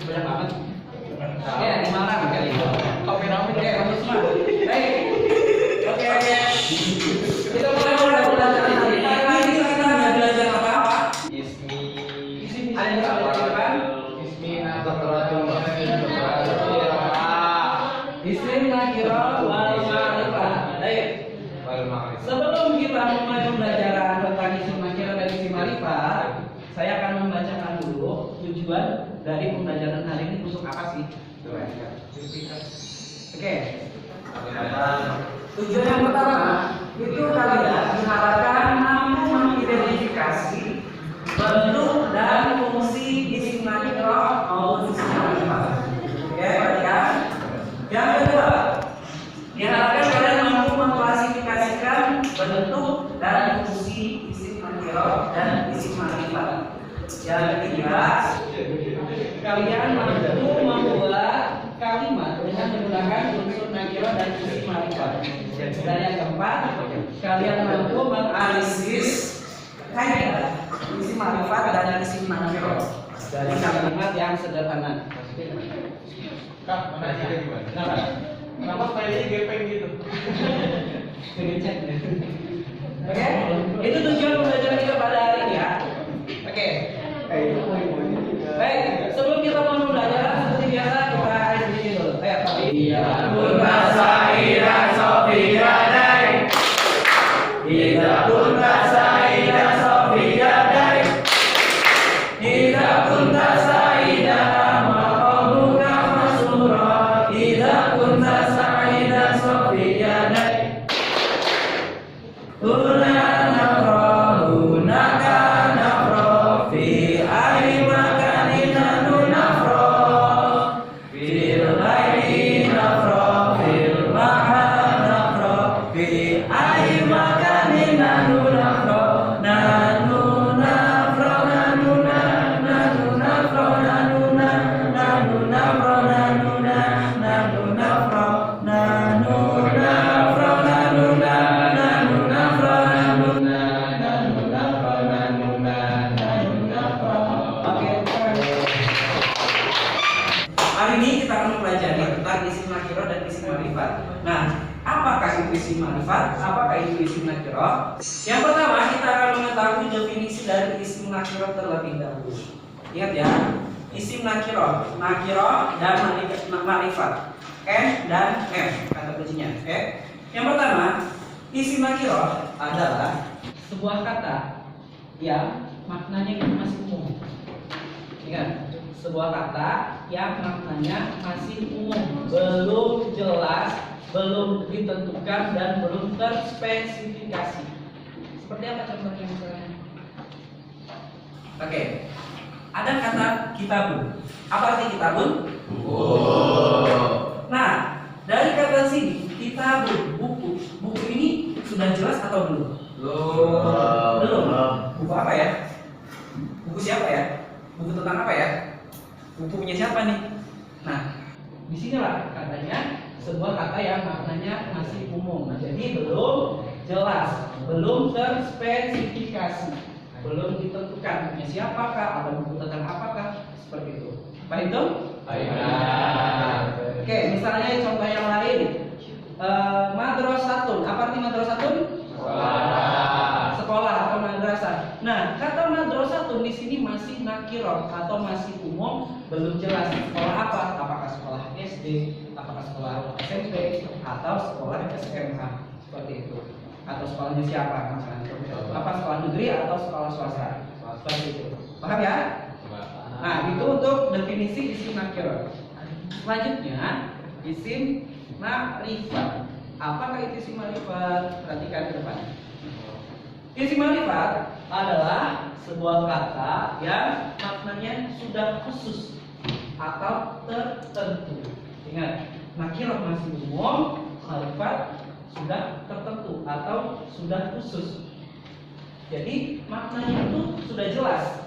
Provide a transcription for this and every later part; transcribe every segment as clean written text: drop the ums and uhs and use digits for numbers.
Banyak banget. Oke, dimana kali itu? Kopi rame. Oke, kamu semua. Baik. Oke. Kita mulai belajar hari ini. Kita belajar apa? Ismi. Ada yang bisa belajar? Ismi nakiratul Isim nakirah wal ma'rifah. Baik. Sebelum kita mulai pembelajaran tentang isim nakirah dan isim ma'rifah, saya akan membacakan dulu tujuan dari pembelajaran hari ini untuk apa sih? Oke. Tujuan yang pertama itu kalian diharapkan mampu mengidentifikasi bentuk dan fungsi isim nakirah maupun isim ma'rifah. Oke, perhatikan. Yang kedua, diharapkan kalian mampu mengklasifikasikan bentuk dan fungsi isim nakirah dan isim ma'rifah. Yang ketiga, kalian mampu membuat kalimat dengan menggunakan unsur nakirah dan isim ma'rifah. Dan yang keempat, kalian mampu menganalisis kaidah isim ma'rifah dan isim nakirah dari kalimat yang sederhana. Kak, mana aja gimana? Kenapa? Kenapa filenya gepeng gitu? Pengen cek. Oke, itu tujuan pembelajaran kita pada hari ini ya. Oke. Baik, sebelum kita mulai pembelajaran seperti biasa kita isi dulu. Ayo, Pak. Iya. Kunta sa'idan sofiyadai Ida kunta sa'idan sofiyadai Ida kunta sa'idan maqamuka masura Ida kunta sa'idan sofiyadai Huna nafra hunaka nafra fi ayi makanin nanu nafra fil ghairi nafra fil mahan nafra fi ayi makanin nanu nafra nanu nafra nanu nanu nafra nanu nanu nafra nanu nanu nafra nanu nafra nanu nanu nafra nanu nanu nafra nanu nanu nafra. Oke. Hari ini kita akan mempelajari tentang isim nakirah dan isim ma'rifat. Nah, apakah itu isim ma'rifat? Apakah itu isim nakirah? Yang pertama, kita akan mengetahui definisi dari isim nakirah terlebih dahulu. Ingat ya, isim nakirah dan ma'rifat. N dan M kata kuncinya. Oke. Yang pertama, isim nakirah adalah sebuah kata yang maknanya masih umum. Ingat, sebuah kata yang maknanya masih umum, belum jelas, belum ditentukan dan belum terspesifikasi. Seperti apa contohnya misalnya? Oke, ada kata kitabun. Apa arti kitabun? Nah, dari kata sini kitabun, buku. Buku ini sudah jelas atau belum? Belum. Buku apa ya? Buku siapa ya? Buku tentang apa ya? Buku punya siapa nih? Nah, disinilah katanya sebuah kata yang maknanya masih umum. Nah, jadi belum jelas, belum terspesifikasi, belum ditentukan punya siapakah, ada buku tentang apakah, seperti itu. Baik dong? Oke, misalnya contoh yang lain. Madrasatun. Apa arti madrasatun? Sekolah atau madrasah. Nah, kata madrasatun di sini masih nakirah atau masih umum, belum jelas sekolah apa. Apakah sekolah SD, apakah sekolah SMP, atau sekolah SMA, seperti itu. Atau sekolahnya siapa misalnya? Apa sekolah negeri atau sekolah swasta? Seperti itu. Paham ya? Nah, itu untuk definisi isim nakirah. Selanjutnya, isim ma'rifat. Apakah itu isim ma'rifat? Perhatikan ke depan. Isim ma'rifat adalah sebuah kata yang maknanya sudah khusus atau tertentu. Ingat, nakirah masih umum, ma'rifat sudah tertentu atau sudah khusus. Jadi maknanya itu sudah jelas,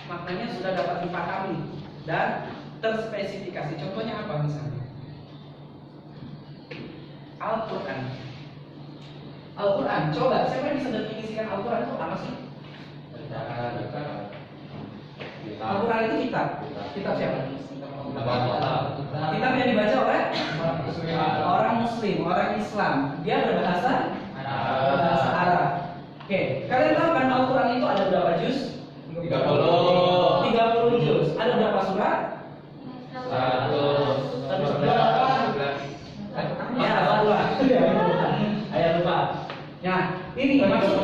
maknanya sudah dapat dipahami dan terspesifikasi. Contohnya apa misalnya? Al-Quran. Al-Quran, coba siapa yang bisa definisikan Al-Quran itu apa sih? Al-Quran itu kitab. Kitab siapa? Kitab yang dibaca oleh orang Muslim, orang Islam. Dia berbahasa Arab. Oke, kalian tahu kan Al-Quran itu ada berapa juz? 30 juz. Ada berapa surat? 100. Ya, ayat lupa. Nah, ini maksud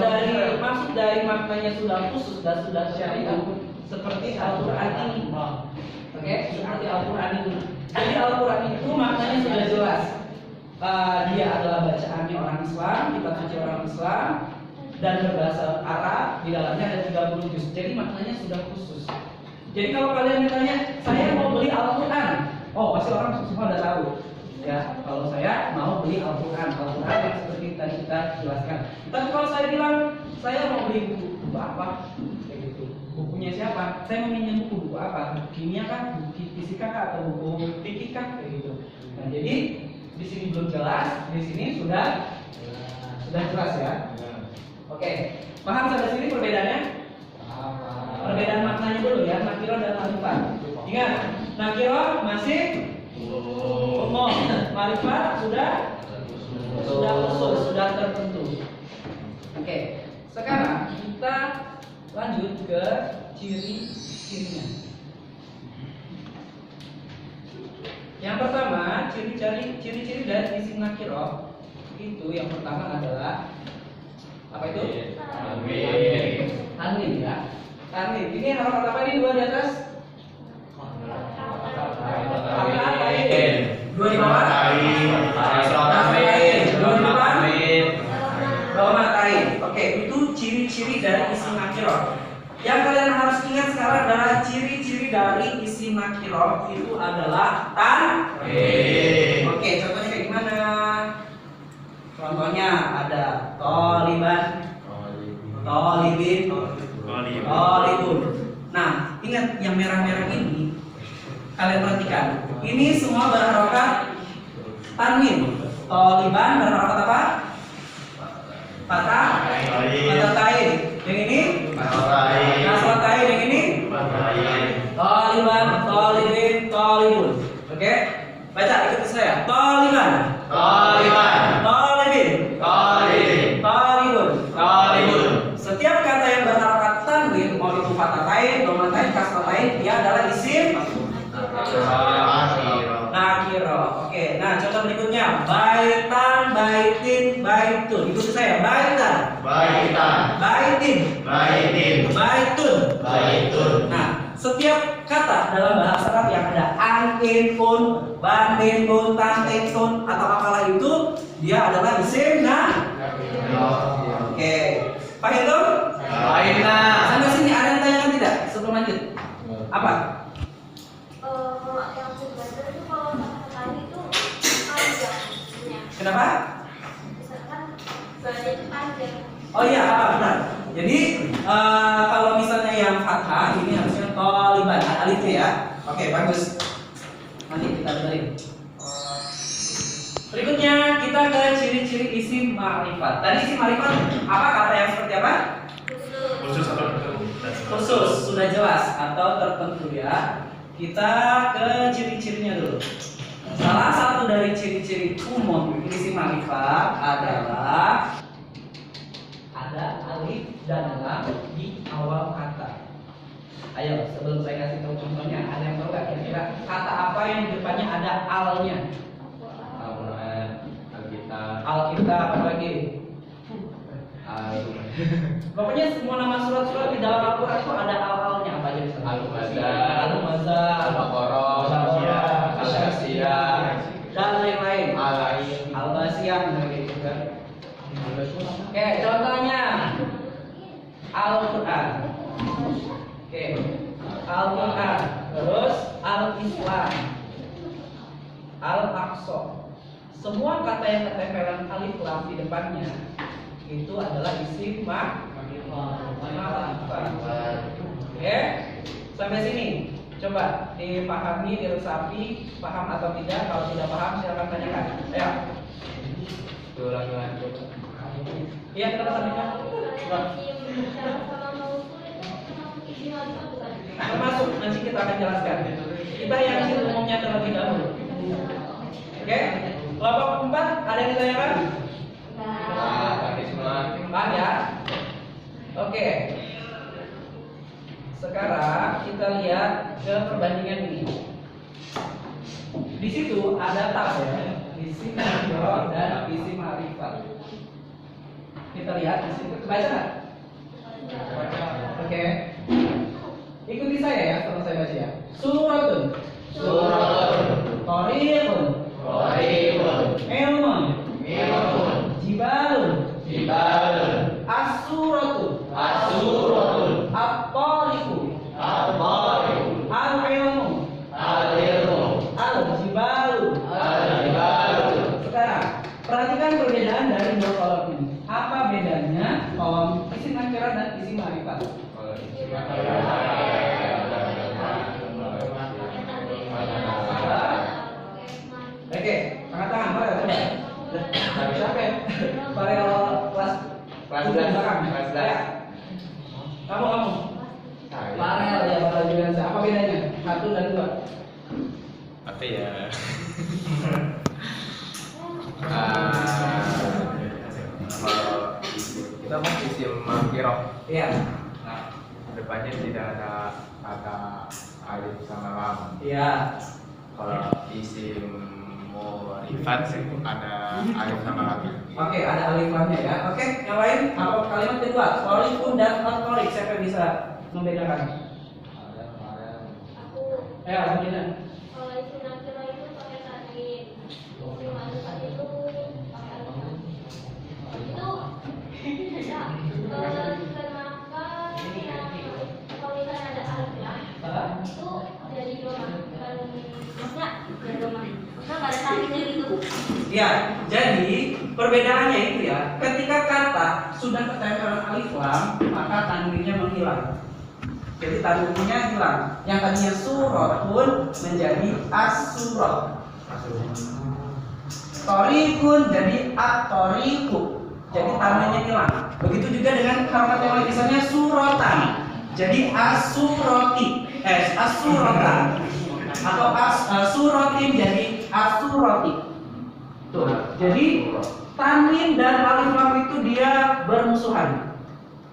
dari maknanya sudah khusus dan sudah syariat seperti Al-Quran ini. Oke, seperti Al-Quran ini. Jadi Al-Quran itu maknanya sudah jelas. Dia adalah bacaannya orang Islam, kitab suci orang Islam, dan berbahasa Arab. Di dalamnya ada 30 juz. Jadi maknanya sudah khusus. Jadi kalau kalian ditanya, saya mau beli Al-Quran, oh pasti orang semua udah tahu. Ya, kalau saya mau beli Al-Quran yang seperti tadi kita jelaskan. Tapi kalau saya bilang saya mau beli buku apa, kayak gitu. Bukunya siapa? Saya mau minjem buku apa? Buku kimia kah? Buku fisika kah? Atau buku fikih kah? Kayak gitu. Nah, jadi di sini belum jelas, di sini sudah jelas ya. Oke, paham sampai sini perbedaannya? Perbedaan maknanya dulu ya, nakiro dan ma'rifat. Ingat, nakiro masih umum, ma'rifat sudah khusus, sudah tertentu. Oke, sekarang kita lanjut ke ciri-cirinya. Yang pertama, ciri-ciri dari isim nakiro itu yang pertama adalah apa itu? Tanwin ya. Tanwin. Ini harakat apa ini? Dua di atas? Dua di bawah? Bawah matain. Oke, itu ciri-ciri dari isim nakiro. Yang kalian harus ingat sekarang adalah ciri-ciri dari isim nakiro itu adalah tanwin. Oke, contohnya kayak gimana? Contohnya ada toliban, tolibin, tolibun. Nah, ingat yang merah-merah ini kalian perhatikan. Ini semua berharokat tanwin. Toliban berharokat apa? Fathah tain. Yang ini? Nasrah tain. Yang ini? Toliban, tolibin, tolibun. Oke? Baca ikut saya. Toliban, tolibin, tolibun. Setiap kata yang berharokat tanwin, mau itu fathah tain, dhamma tain, kasrah tain, dia adalah isim nakiro. Oke, nah contoh berikutnya baitan, baitin, baitun. Ikuti saya. Baitan, baitin, baitun. Nah, setiap kata dalam bahasa Arab yang ada an, kun, ban, kun, tan, kun atau apalah itu, dia adalah isim nakiro. Oke, Pak Hendro? Sampai sini ada yang tanyakan tidak sebelum lanjut? Apa? Yang sebenarnya itu kalau kata itu panjang. Kenapa? Misalkan bahasa itu panjang. Oh iya, apa benar. Jadi kalau misalnya yang fathah ini harusnya toliban, ada alifnya ya. Oke, bagus. Nanti kita benerin. Berikutnya kita ke ciri-ciri isim ma'rifat. Tadi isim ma'rifat apa kata yang seperti apa? Khusus, sudah jelas atau tertentu ya. Kita ke ciri-cirinya dulu. Salah satu dari ciri-ciri umum isim ma'rifat adalah ada alif dan lam di awal kata. Ayo, sebelum saya kasih tahu contohnya, ada yang tahu nggak kira-kira kata apa yang di depannya ada alnya? Alkitab, apa lagi? Pokoknya semua nama surat-surat di dalam Al-Quran itu ada al-alnya apa aja misalnya? Al-Mazah, Al-Baqarah, Asy-Syamsiyah, dan lain-lain. Al-Basiyah, gitu kan? Oke, contohnya Al-Quran. Oke, Al-Quran. Terus Al-Islam, Al-Aqsa. Semua kata yang ketempelan alif lam di depannya itu adalah isim ma'rifat. Oke, sampai sini. Coba dipahami, diresapi, paham atau tidak? Kalau tidak paham silakan tanyakan. Ayo. Iya, kita sampai kan? termasuk nanti kita akan jelaskan. Kita yang isim umumnya terlebih dahulu. Oke? Kelompok 4 ada yang ditanyakan? Paham ya? Oke. Sekarang kita lihat ke perbandingan ini. Di situ ada tab ya, isim nakirah dan isim ma'rifat. Kita lihat di situ, kebaca nggak? Oke. Ikuti saya ya, kalau saya baca ya. Suratun. Thariqun. Ilmun. Jibalun. As-suratu. At-tariqu. Al-ilmu. Al-jibalu. Sekarang perhatikan perbedaan dari dua kolom ini. Apa bedanya kolom isim nakirah dan isim ma'rifat? Oke, angkat tangan, Farel coba. Siapa ya? Farel kelas belakang. Ya. Kamu. Farel ya, Farel juga. Apa bedanya? 1 dan 2. Apa ya? Kalau kita mau isim makirah, Iya. nah depannya tidak ada kata alif sama lam. Iya. Kalau isim ma'rifat sih ada alif sama lam. Oke, ada alif lamnya ya. Oke, yang lain apa kalimat kedua? Thariqun dan at-tariq. Siapa yang bisa membedakan? Aku Ayo, Aminah. kalau isim nakirah itu pakai tanwin, isim ma'rifat itu pakai alif. Itu ya, dikarenakan yang kalau misalnya ada alif lam itu jadi domah, bukan maksudnya jadi domah. Maksudnya nggak ada tanwinnya gitu. Ya, jadi perbedaannya itu ya, ketika kata sudah ketempelan alif lam, maka tanwinnya menghilang. Jadi tanwinnya hilang. Yang tadinya surah pun menjadi as-surah. Thariqun jadi at-tariqu. Jadi tanwinnya hilang. Begitu juga dengan kalimat yang lain, misalnya suratan. Jadi as-surati, as-suratan. Atau as-suratin jadi as-surati. Tuh. Jadi tanwin dan alif lam itu dia bermusuhan.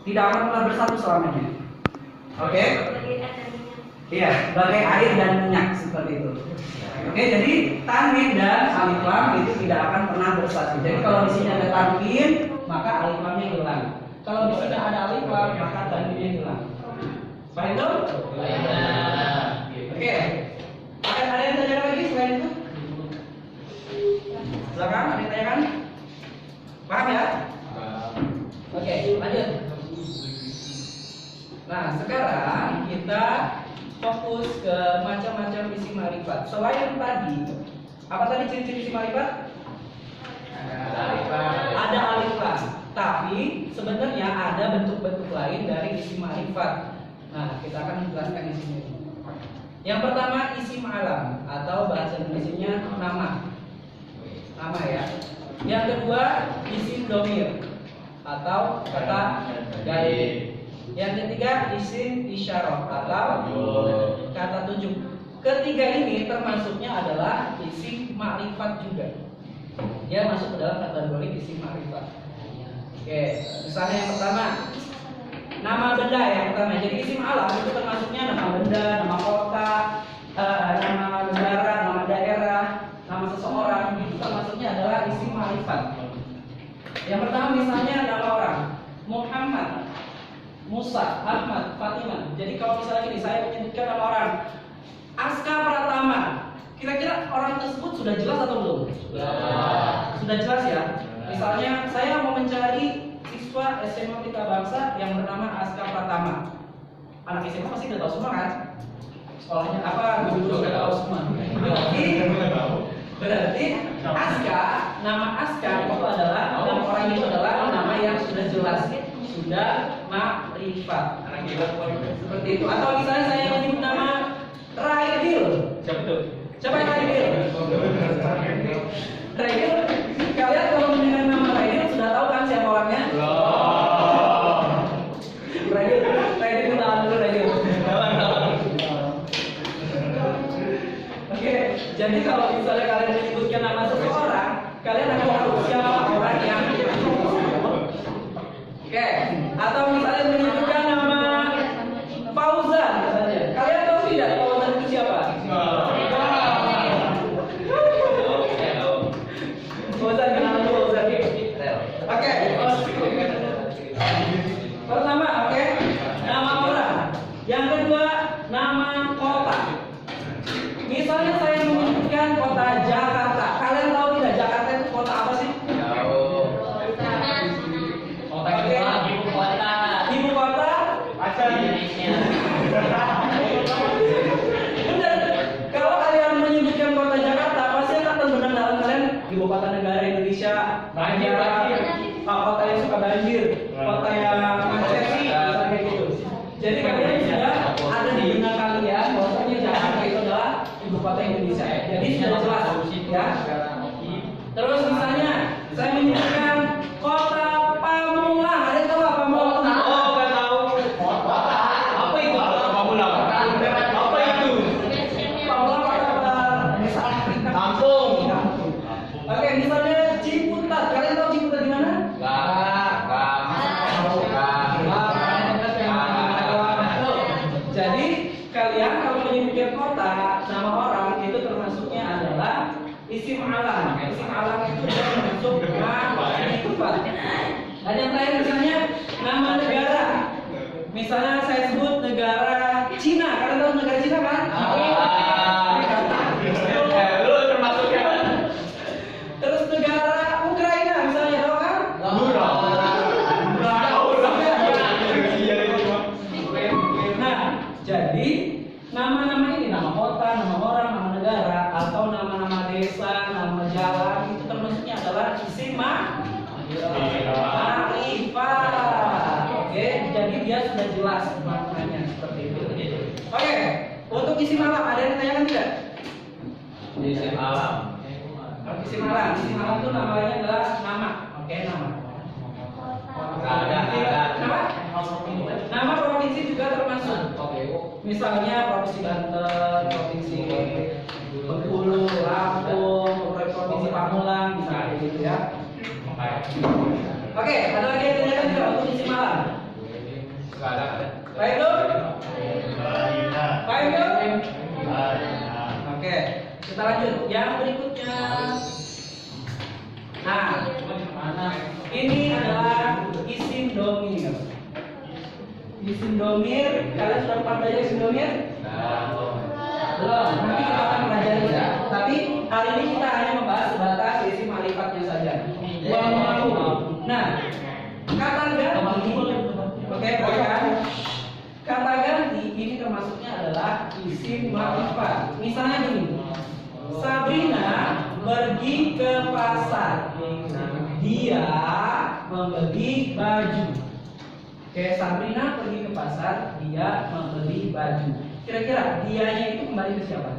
Tidak akan pernah bersatu selamanya. Oke? Iya, bagai air dan minyak seperti itu. Oke, jadi tanwin dan alif lam itu tidak akan pernah bersatu. Jadi kalau di sini ada tanwin, maka alif lamnya hilang. Kalau di sini ada alif lam, maka tanwinnya hilang. Paham itu? Oke. Ada yang tanyakan lagi selain itu? Silakan, ada yang tanyakan? Paham ya? Oke, lanjut. Nah, sekarang kita fokus ke macam-macam isim ma'rifat. Selain tadi, apa tadi ciri-ciri isim ma'rifat? Ada alif lam. Tapi sebenarnya ada bentuk-bentuk lain dari isim ma'rifat. Nah, kita akan menjelaskan di sini. Yang pertama isim alam atau bahasa Indonesianya nama. Nama ya. Yang kedua isim dhamir atau kata gaib. Yang ketiga isim isyarah atau kata tunjuk. Ketiga ini termasuknya adalah isim ma'rifat juga. Dia masuk ke dalam kategori isim ma'rifat. Oke, misalnya yang pertama nama benda yang pertama. Jadi isim alam itu termasuknya nama benda, nama kota, nama negara, nama daerah, nama seseorang. Itu termasuknya adalah isim ma'rifat. Yang pertama misalnya nama orang, Muhammad, Musa, Ahmad, Fatimah. Jadi kalau misalnya ini saya menyebutkan nama orang Aska Pratama, kira-kira orang tersebut sudah jelas atau belum? Sudah jelas ya. Misalnya saya mau mencari siswa SMA Pelita Bangsa yang bernama Aska Pratama. Anak SMA pasti udah tahu semua kan? Sekolahnya apa? Guru udah tahu semua. Berarti Aska, nama Aska itu adalah nama orang itu adalah nama yang sudah jelas, sudah ma'rifat. Seperti itu. Atau misalnya saya menyebut nama Raidil. Siapa tuh? Siapa yang Raidil? Raidil. Kalian kalau mendengar nama Raidil sudah tahu kan siapa orangnya? Raidil itu tahan dulu Raidil. Jadi kalau misalnya kalian menyebutkan nama seseorang, kalian akan tahu siapa orang yang Oke, atau misalnya menyebutkan nama Fauzan misalnya. Kalian tahu tidak Fauzan itu siapa? Fauzan kenal dulu Fauzan. Oke. Pertama, oke. Nama orang. Yang kedua, nama kota. Misalnya saya menyebutkan kota Jakarta. Kalian tahu tidak Jakarta itu kota apa sih? Ibu kota benar. Kalau kalian menyebutkan kota Jakarta, pasti akan terbenam dalam kalian ibu kota negara Indonesia. Banjir. Kota yang suka banjir, kota yang macet sih, kayak gitu. Jadi kalian sudah ada di benak kalian bahwasanya Jakarta itu adalah ibu kota Indonesia. Jadi sudah jelas, ya. Terus misalnya saya menyebutkan kota Pamulang. Ada yang tahu apa Pamulang? Apa itu? Pamulang. Apa itu? Pamulang apa? Kampung. Oke, misalnya Ciputat. Kalian tahu Ciputat di mana? Jadi kalian kalau menyebutkan kota, nama orang itu termasuknya adalah isim alam. Isim alam itu termasuk nama tempat. Dan yang lain misalnya nama negara. Misalnya saya sebut negara Cina. Kalian tahu negara Cina kan? Lu termasuknya. Terus negara Ukraina misalnya, tahu kan? Nah, jadi nama-nama ini, nama kota, nama orang, nama negara, atau nama-nama desa, nama jalan, itu termasuknya adalah isim ma'rifah. Oke, jadi dia sudah jelas maknanya seperti itu. Oke, untuk isim alam ada yang ditanyakan tidak? Isim alam. Isim alam itu namanya adalah nama. Oke, nama. Nama? Nama provinsi juga termasuk. Misalnya provinsi Banten, provinsi Bengkulu, Lampung, provinsi Pamulang, misalnya gitu ya. Oke, ada lagi yang ditanyakan juga untuk isim alam? Baik dong? Baik dong? Oke, kita lanjut. Yang berikutnya. Nah, ini adalah isim domir. Isim domir, kalian sudah pernah belajar isim domir? Belum, nanti kita akan pelajari ya. Tapi hari ini kita hanya membahas sebatas isim ma'rifatnya saja. Nah, kata ganti, oke, perhatikan. Kata ganti ini termasuknya adalah isim ma'rifat. Misalnya gini, Sabrina pergi ke pasar. Dia membeli baju. Oke, Sabrina pergi ke pasar. Dia membeli baju. Kira-kira dianya itu kembali ke siapa?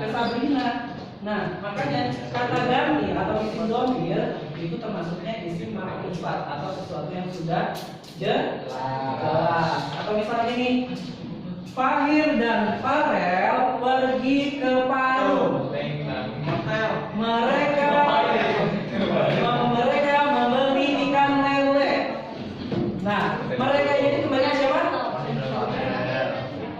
Ke Sabrina. Nah, makanya kata ganti atau isim domir itu termasuknya isim ma'rifat atau sesuatu yang sudah jelas. Atau misalnya ini, Fahir dan Farel pergi ke Parung. Mereka membeli ikan lele. Nah, mereka ini kembali ke siapa?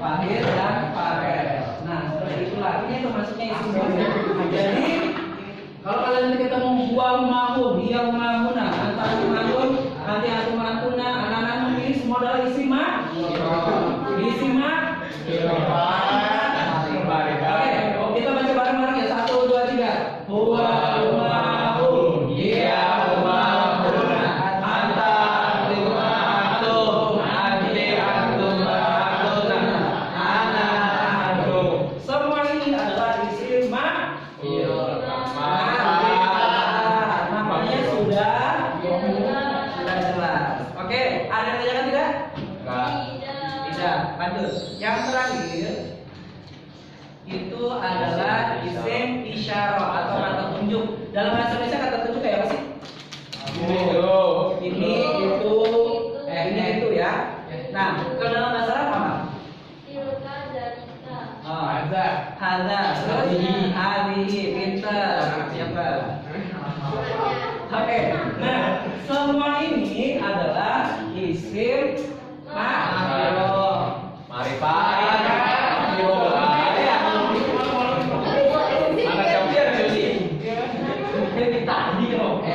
Fahir dan Farel. Nah, seperti itulah. Ini termasuknya isim domir. Jadi kalau kalian ketemu buang mahun, dia mahuna, antum mahun, nanti antum mahuna, anak-anak memilih semua adalah isim Oke, kita baca bareng-bareng ya. 1, 2, 3. Huwa mahun, dia mahuna, anta antum, anti antum mahuna, ana antum. Semua ini adalah isim namanya sudah jelas. Oke, ada yang tanyakan tidak? Tidak. Lanjut. Yang terakhir itu adalah isim isyarah atau kata tunjuk. Dalam bahasa Indonesia kata tunjuk kayak apa sih? Ini, itu ya. Nah, kalau dalam bahasa Arab apa? Hada, terus Hadi, pinter, siapa? Oke, nah semua ini adalah isim makro. Marifat. Anak siapa sih? Jadi tadi loh. Oke,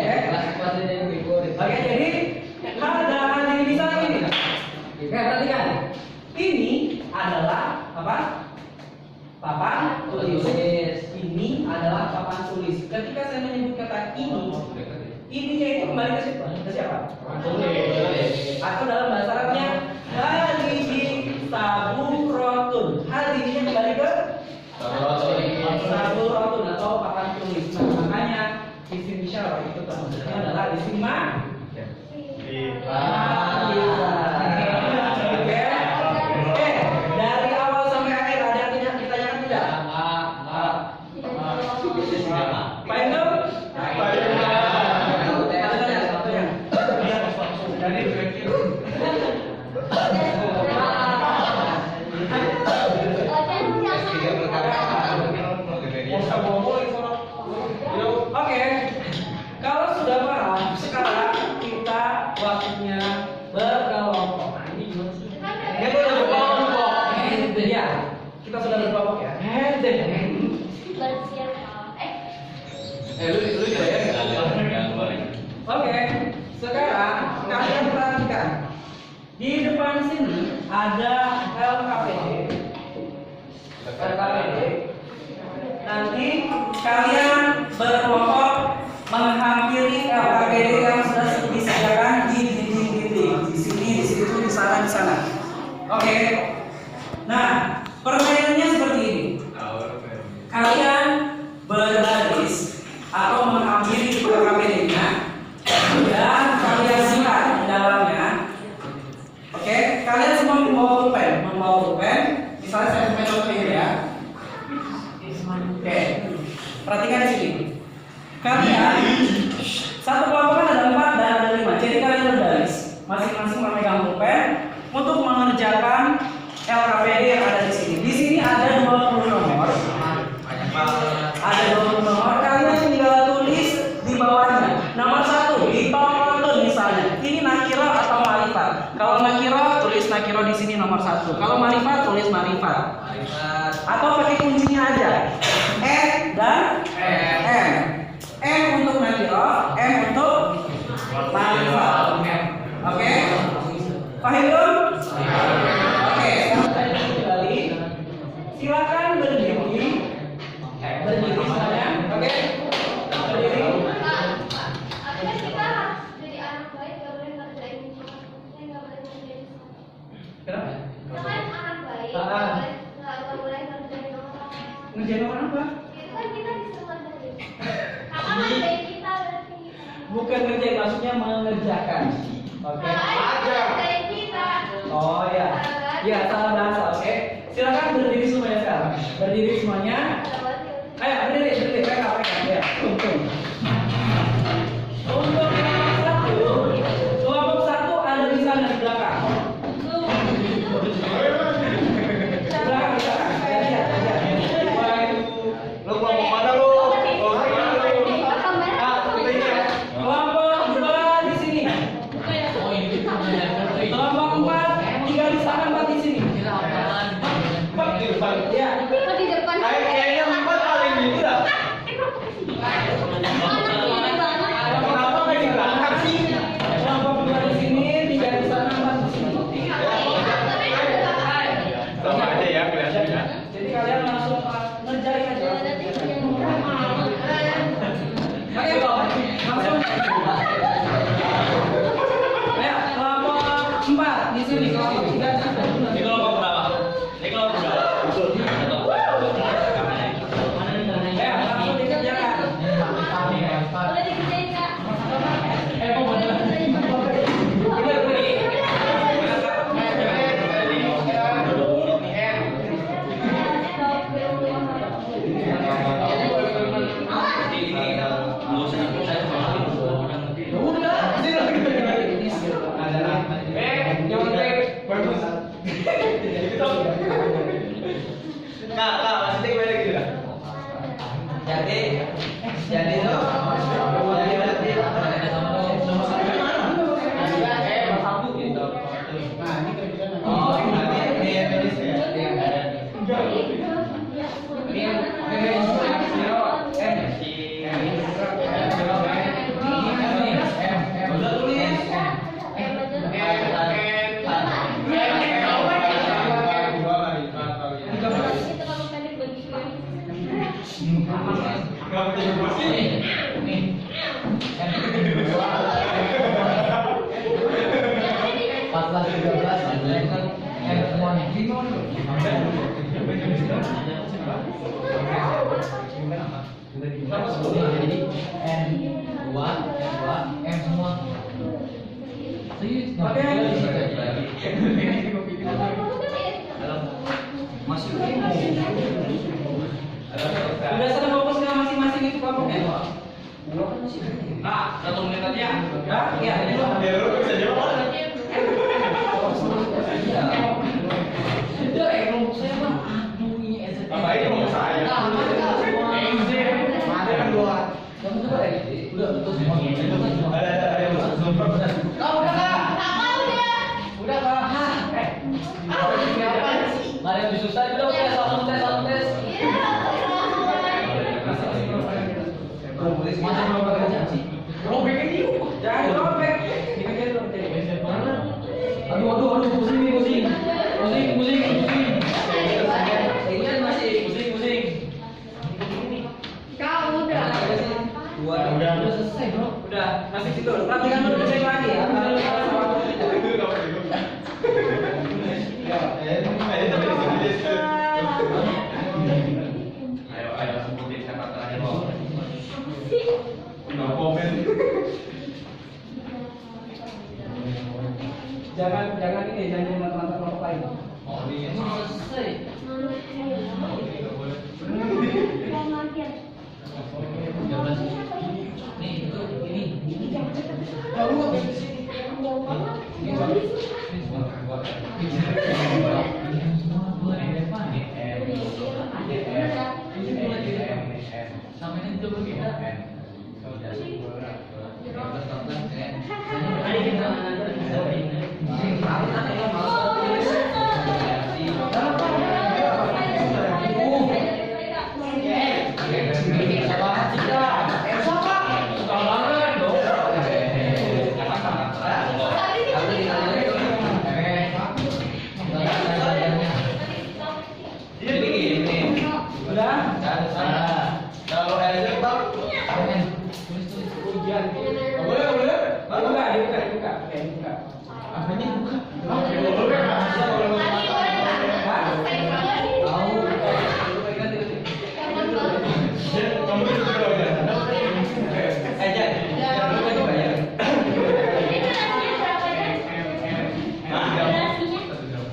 jadi ada misalnya ini. Oke, perhatikan. Ini adalah apa? Papan tulis. Ini adalah papan tulis. Ketika saya menyebut kata ininya itu kembali ke siapa? Ke siapa? Tulis. Atau dalam bahasa Arabnya hadihi saburotun. Hadihinya kembali ke saburotun atau papan tulis. Nah, makanya isim isyarah itu termasuknya adalah isim dari awal sampai akhir ada yang ditanyakan tidak? Pak Indo? Oke, kalau sudah paham, sekarang kita waktunya berkelompok. Nah, ini gimana sih? Kita sudah berkelompok. Ya, kita sudah berkelompok ya. Oke, sekarang kalian perhatikan. Di depan sini ada LKPD. Nanti kalian berkelompok menghampiri LKPD yang sudah disediakan di dinding-dinding. Di sini, di situ, di sana, di sana. Oke. Nah, permainannya seperti ini. Kalian berbaris atau menghampiri LKPD-nya dan kalian sikat di dalamnya. Oke, kalian semua membawa pulpen. Misalnya saya punya contoh ini ya. Oke, perhatikan di sini. Kalian satu kelompok kan ada 4 dan ada 5. Jadi kalian berbaris, masing-masing memegang pulpen untuk mengerjakan LKPD yang ada di sini. Di sini ada 20 nomor. Ada 20 nomor. Kalian tinggal tulis di bawahnya. Nomor 1 ditolong misalnya. Ini nakiro atau marifat. Kalau nakiro tulis nakiro di sini nomor 1. Kalau marifat tulis marifat. Atau pakai kuncinya aja. N dan M. M untuk nakiro, M untuk marifat. Oke? Paham belum? Oke, sekarang kembali. Silakan berdiri. Berdiri semuanya. Oke? Berdiri. Kenapa? Ngerjain orang apa? Bukan ngerjain, maksudnya mengerjakan. Oke. Oh ya. Ya, salah bahasa. Oke. Silakan berdiri semuanya sekarang. Berdiri semuanya. Ayo, berdiri. PK. Ya, untung. Untuk kelompok 1 ada di sana di belakang. Lu kelompok mana lu? Kelompok 2 di sini. Kelompok 4 tinggal di sana, 4 di sini. 4 di depan. Ya. Kayaknya 4 paling gitu dah. Kenapa nggak di belakang sih? Kelompok 2 di sini, tinggal di sana, 4 di sini. Sama aja ya kelihatannya. Jadi kalian langsung ngerjain aja. Ayo, langsung. Ayo, kelompok 4 di sini. Kelompok 3 di sana. Ini kelompok berapa? Ini kelompok berapa? Ayo, langsung dikerjakan. Kak, maksudnya gimana gitu? jadi tuh jadi berarti nomor satu satu gitu. Nah, ini kira-kira nanti. Oh, berarti ini tulis ya. Udah sana fokus ke masing-masing itu kelompoknya. Nah, 1 menit aja. Ya, iya, ini loh. Ya lu bisa jawab. Udah, kelompok saya mah aduh ini SCTV. Apa ini kelompok saya? Nah, Ada kan dua. yang kedua ya, udah betul semua. Ada yang masuk. Kak, udah Kak. Udah Kak. Nggak ada yang lebih susah, udah tes, langsung tes. Masa belum bekerja sih? Robek ini yuk. Jangan robek. Dikejar dong. Aduh, pusing. Ini kan masih pusing. Kau udah. Udah selesai bro. Udah, masih situ. Perhatikan dulu cek lagi ya. Ayo sebutin kata terakhir lo. No comment. Jangan ini, jangan nonton kelompok lain. Oh, ini Selesai. Nih, itu ini.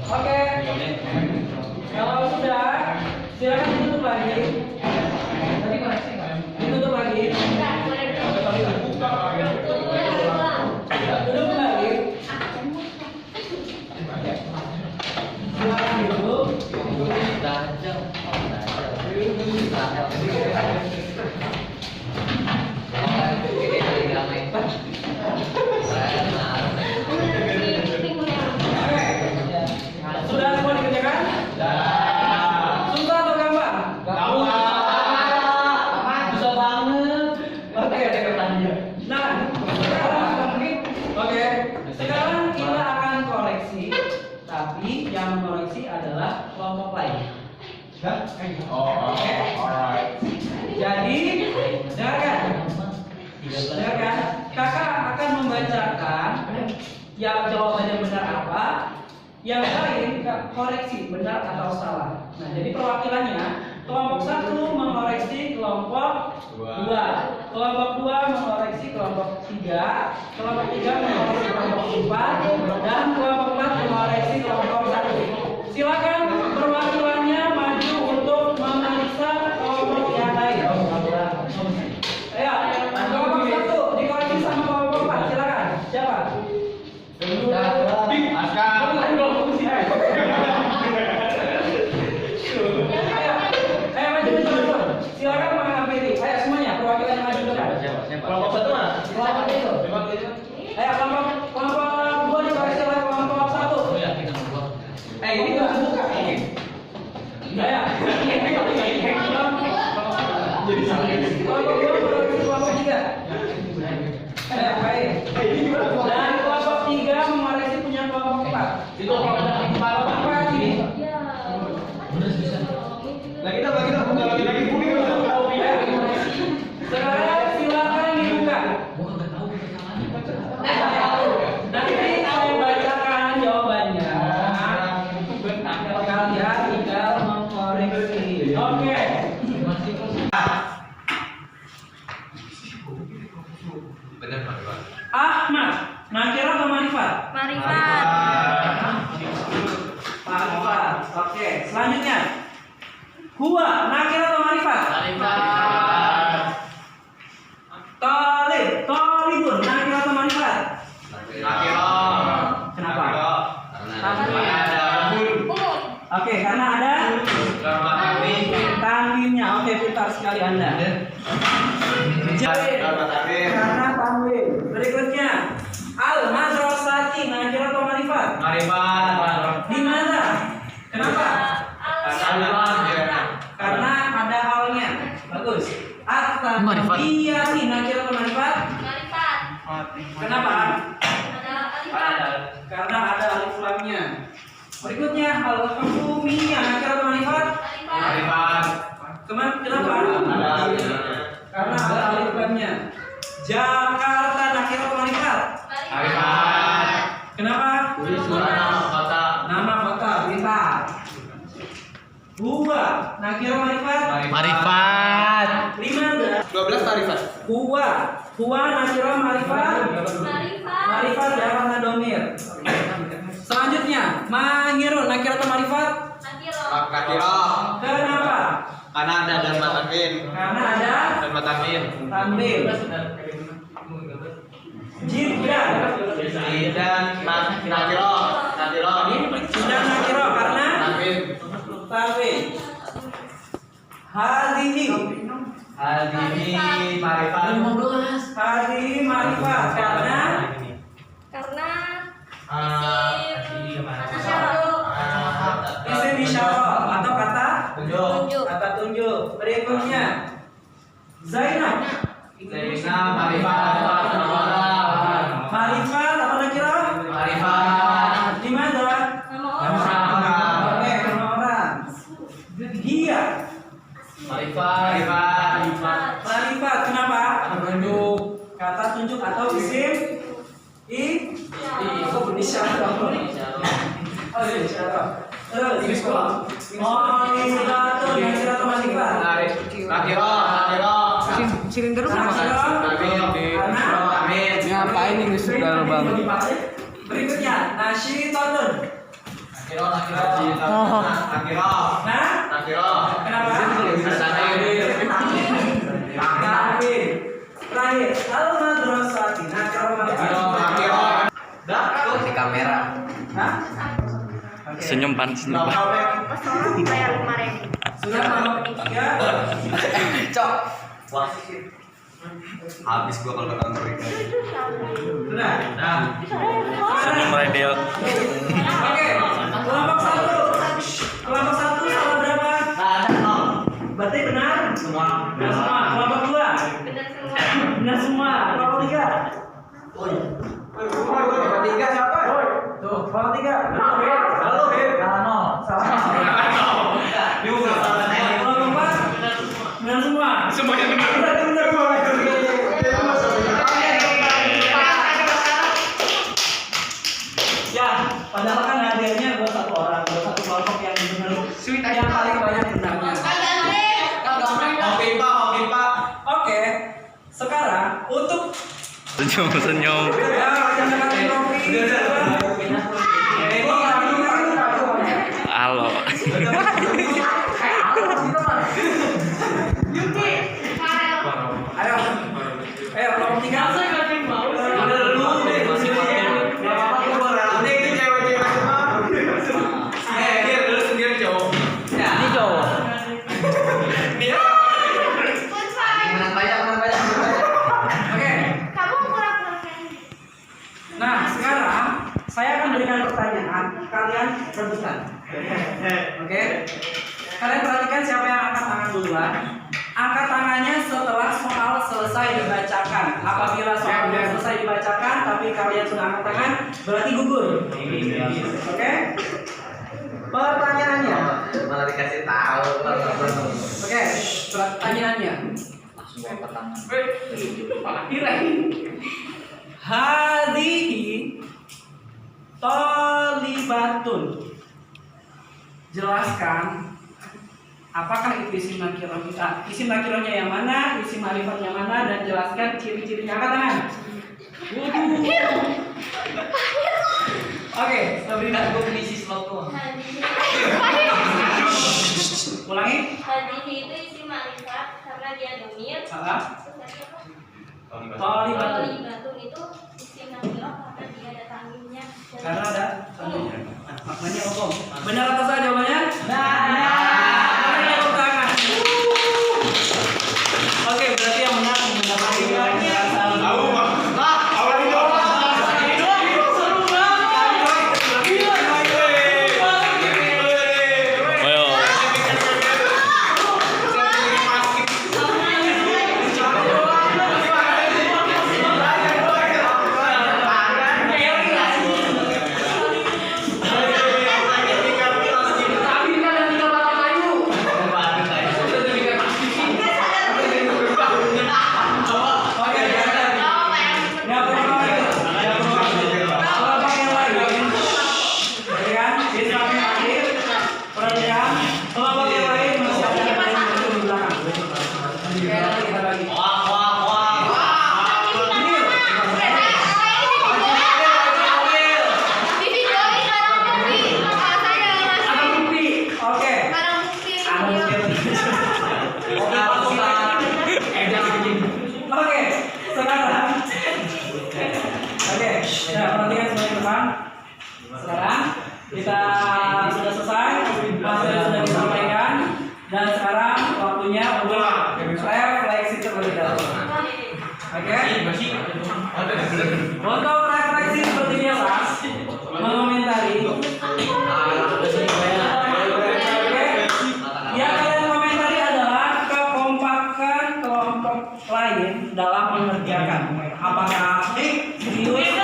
Oke, kalau sudah silakan ditutup lagi. Tadi koreksi nggak? Ditutup lagi. Duduk lagi. Silakan duduk. Sudah semua dikerjakan? Susah atau gampang? Susah banget. Oke. Nah, sekarang kita akan koreksi, tapi yang mengoreksi adalah kelompok lain. alright. Jadi, dengarkan. Kakak akan membacakan yang jawabannya benar apa, yang lain koreksi benar atau salah. Nah, jadi perwakilannya kelompok 1 mengoreksi kelompok 2, kelompok 2 mengoreksi kelompok 3, kelompok 3 mengoreksi kelompok 4, dan kelompok 4 mengoreksi kelompok 1. Silakan perwakilannya maju untuk memeriksa kelompok yang lain. Ayo, kelompok 1 dikoreksi sama kelompok 4. Silakan. Siapa? Ayo maju. Silakan mengambil. Itu kalau ada kepala apa sih? Ya. Lagi kita buka lagi kuning udah tahu ya. Sekarang silakan dibuka. Nanti saya bacakan jawabannya. Kalian tinggal mengkoreksi. Oke. Benar Pak. Ahmad, nakira atau marifat? Marifat. Marifat. Oke, selanjutnya. Huwa, nakira atau marifat? Marifat. Talibun, nakira atau marifat? Nakiro. Kenapa? Karena ada Umum. Oke, karena ada tanwinnya. Oke, pintar sekali Anda. Jadi, karena tanwin. Berikutnya, al-madrasati, nakira atau marifat? Marifat. Di mana? Kenapa? Marifat. Karena ada alnya. Bagus. At-tabiyati, nakira atau marifat? Marifat. Kenapa? Ada alifat. Karena ada alif lamnya. Berikutnya, al-hukumiyah, nakira atau marifat? Marifat. Kenapa? Ada. Karena ada alif lamnya. Jakarta, nakira atau marifat? Marifat. Kenapa? Nama kota. Nama kota, pintar. Huwa, nakira marifat? Marifat. 15. 12 marifat. Huwa nakira marifat? Marifat ya karena domir. Selanjutnya, mahirun nakira atau marifat? Nakiro. Kenapa? Karena ada dan matamin. Karena ada Dan matamin. tanwin. Jiddan. Dan nakiro. Nakiro. Jiddan nakira karena Tanwin. tanwin. Hadihi. Hadini marifat. Hadihi marifat karena isim isyarah atau kata Tunjuk. tunjuk. Berikutnya, Zainab. Zainab marifat. Marifat apa nakira? Marifat. Di mana? Oke, nama orang. Dia. Marifat. Marifat kenapa? Tunjuk. Kata tunjuk atau isim isyarah. Oh, isyarah. Terus, Monilatun nakira atau marifat? Nakiro. Nakira. Amin. Ngapain ini saudara bang? Berikutnya, nasyitatun. Nakiro. Nakiro. Nah, Nakiro. kenapa? Tanwin. Terakhir, al-madrasati nakira marifat. Nakiro. Dah, di kamera. Hah? Senyum pan senyum. Sudah mau? Ya. Cok. Wah. Habis gua kalau nonton mereka. Sudah. Nah. Senyum Redel. Oke. Kelompok satu. Kelompok satu sama berapa? Berarti benar? Semua. Benar semua. Kelompok dua. Benar semua. Kelompok tiga. Kelompok tiga siapa? Tuh, kelompok tiga. Halo, Hir. Salah. Kelompok empat. Benar semua. Semuanya benar. Benar. Ya, padahal kan hadiahnya buat satu orang, buat satu kelompok yang benar. Yang paling banyak benarnya. Oke, Pak. Oke, sekarang untuk Senyum. ya jangan kasih trofi. Halo. Ayo kelompok tiga. Nah, sekarang saya akan berikan pertanyaan, kalian rebutan. Oke? Kalian perhatikan siapa yang angkat tangan duluan. angkat tangannya setelah soal selesai dibacakan. Apabila soal sudah selesai dibacakan, tapi kalian sudah angkat tangan, berarti gugur. Oke? Pertanyaannya. Malah dikasih tahu. Oke, pertanyaannya. Hadihi tolibatun. Jelaskan apakah itu isim nakirah kita? Isim nakirahnya yang mana? Isim ma'rifatnya mana? Dan jelaskan ciri-cirinya. Angkat tangan. Oke, Sabrina. Ulangi. Hadihi itu isim ma'rifat karena dia domir. Tolibatun. Tolibatun itu isim nakirah karena dia ada tanwinnya. Karena ada maknanya hukum. Benar atau salah jawabannya? Oke, berarti yang menang mendapatkan penjelasan. Ayo. Sekarang kita sudah selesai, materi sudah disampaikan, dan sekarang waktunya untuk refleksi terlebih dahulu. Oke? Untuk refleksi seperti biasa, mengomentari. Yang kalian komentari adalah kekompakan kelompok lain dalam mengerjakan. Apakah serius?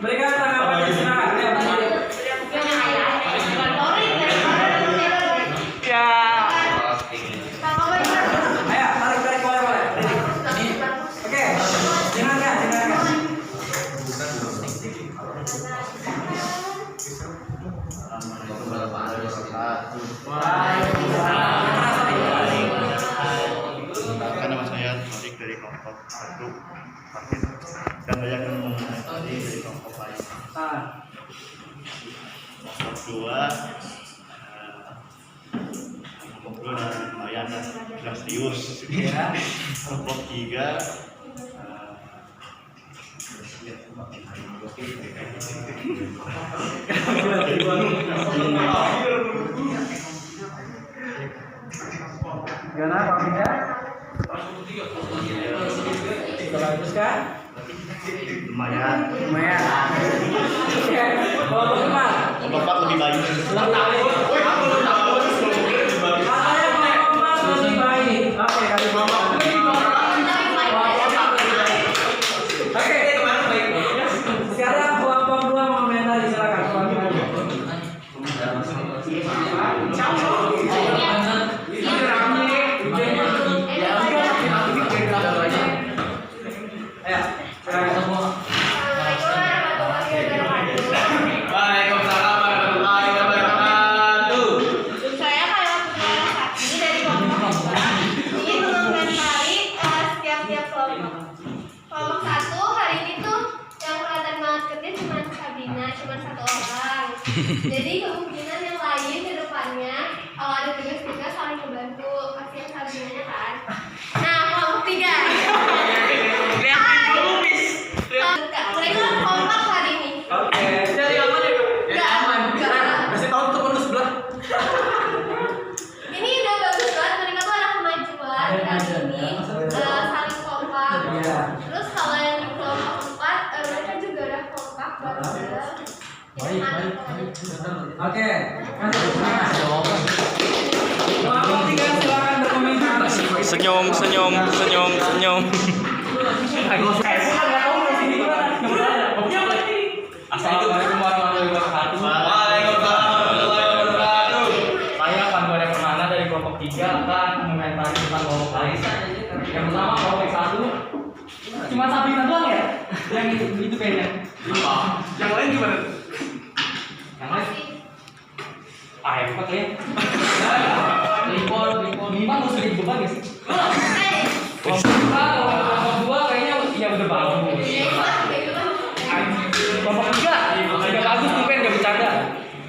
Berikan tanggapan silakan. Ayo, tarik boleh. Oke, dengarkan. Nama saya Torik dari kelompok 1 Parkir dan saya akan mengomentari dari kelompok lain. Kelompok 2 lumayan drastius. Kelompok 3 Gimana Pak Minda? Bagus kan? Lumayan. Oke, kelompok 4. Kelompok 4 lebih baik. Katanya kelompok 4 lebih baik. Oke, kali Oke, sekarang kelompok 2 mengomentari, silakan. Waalaikumsalam warahmatullahi wabarakatuh. Saya kalau ini dari kelompok 2 ini mengomentari setiap kelompok. Kelompok 1 hari ini tuh yang kelihatan banget kerja cuma Sabrina, cuma 1 orang. Jadi kemungkinan yang lain ke depannya kalau ada tugas-tugas saling membantu kasihan Sabrinanya kan. Nah kelompok 3 Senyum. Assalamualaikum warahmatullahi wabarakatuh. Saya Panduannya Permana dari kelompok 3 akan mengomentari tentang kelompok lain. Yang pertama kelompok 1. Cuma Sabrina doang ya? Yang itu kayaknya. Yang lain gimana? Yang lain? Empat ya. Lima harus jadi beban ya sih? Kelompok 2 kayaknya ya udah bagus. Kelompok 3 udah bagus tuh kan, gak bercanda.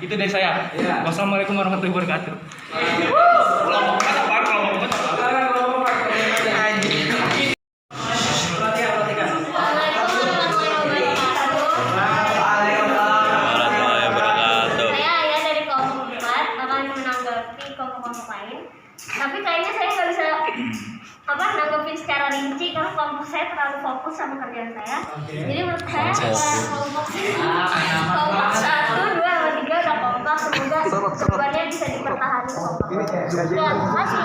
Itu dari saya. Wassalamualaikum warahmatullahi wabarakatuh. Kelompok apa? Kelompok apa? Warahmatullahi wabarakatuh. Saya Ayah dari kelompok 4 akan menanggapi kelompok-kelompok lain. Tapi kayaknya saya nggak bisa nanggepin secara rinci karena kelompok saya terlalu fokus sama kerjaan saya. Jadi menurut saya kelompok 1, 2, 3 udah kompak. Semoga kedepannya bisa dipertahankan kelompok. Terima kasih. Aman banget sih.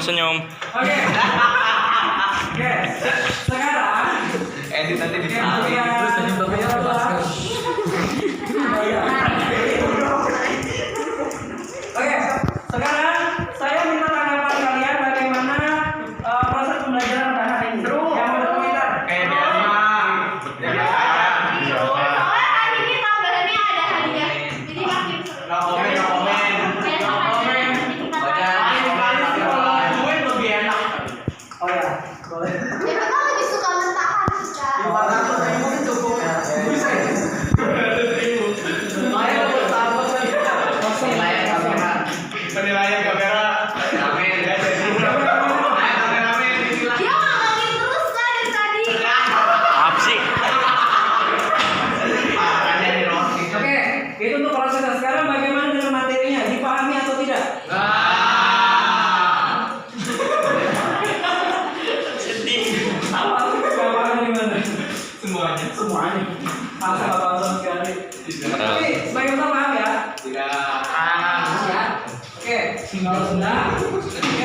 Senyum. Oke. Sekarang Edit nanti di Oke, sekarang saya minta tanggapan kalian bagaimana proses pembelajaran pada hari ini. Yang mau berkomentar? kayak biasa. Soalnya hari ini tambahannya ada hadiah. Jadi makin seru. No komen. Besok ada sertifikat lagi. Gue lebih enak. Oh ya, boleh. Ya kan lebih suka mentahan kita. 200.000 cukup ya. Penilaian kamera. Amin. Dia ngomongin terus kan dari tadi. Apa sih? Oke, itu untuk prosesnya. Sekarang bagaimana dengan materinya? Dipahami atau tidak? Apa gimana? Semuanya. Asal apa sekali. Tapi sebagai contoh paham ya? Ya. Oke, kalau sudah. Oke.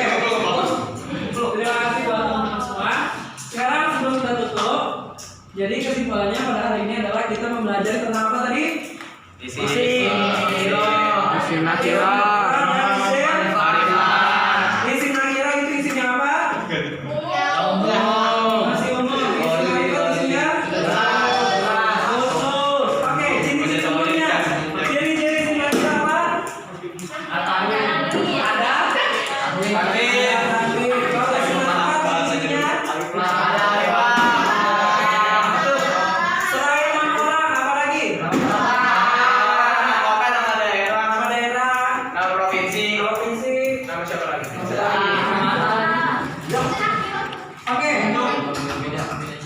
Terima kasih buat teman-teman semua. Sekarang sebelum kita tutup, jadi kesimpulannya pada hari ini adalah kita mempelajari tentang apa tadi? Isi nakira. Isi nakira itu isinya apa? Masih umum. Isi nakira isinya khusus. Oke, jenis umumnya. Ciri-ciri isi nakira apa? Ada. Kalau isi nakira isinya selain nama orang apa lagi? Nama daerah, provinsi. Oke.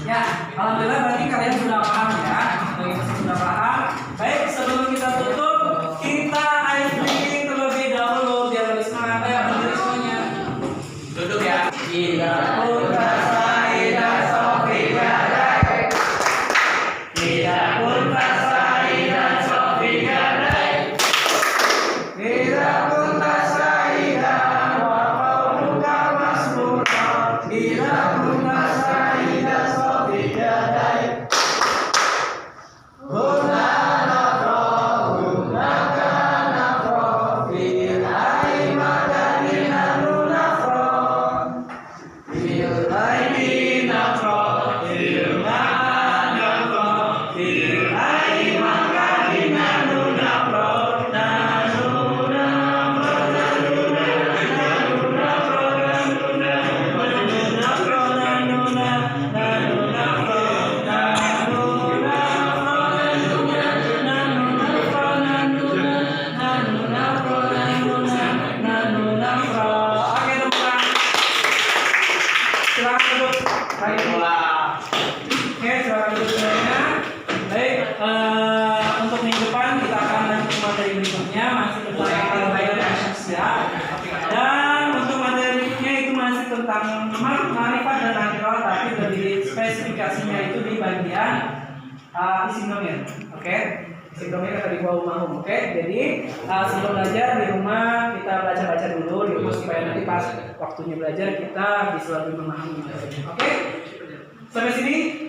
Ya, alhamdulillah berarti kalian sudah paham ya. Bagi masih sudah paham. Baik, sebelum kita tutup, kita ice breaking terlebih dahulu biar lebih semangat. Ayo berdiri semuanya. Duduk ya. Ida Putra Ida Sofia Dai. Ida Putra Ida Sofia Dai. Ida Putra Ida Wapauluka Masmurna. Ida Putra Ida Sofia Dai. Guna nafro Filai Madanina Nunafro. Filai nafro Filai Madanina Nunafro. Oke, teman-teman. Silakan duduk. Baik. Oke, silakan duduk semuanya. Baik, untuk minggu depan kita akan lanjut ke materi berikutnya masih tentang al-bayan asya. Dan untuk materi berikutnya itu masih tentang ma'rifat dan nakirah, tapi lebih spesifikasinya itu di bagian isi domain, oke? Isi domain akan dibawa umum, oke? Jadi sebelum belajar di rumah kita baca-baca dulu di rumah supaya nanti pas waktunya belajar kita bisa lebih memahami, oke? Sampai sini,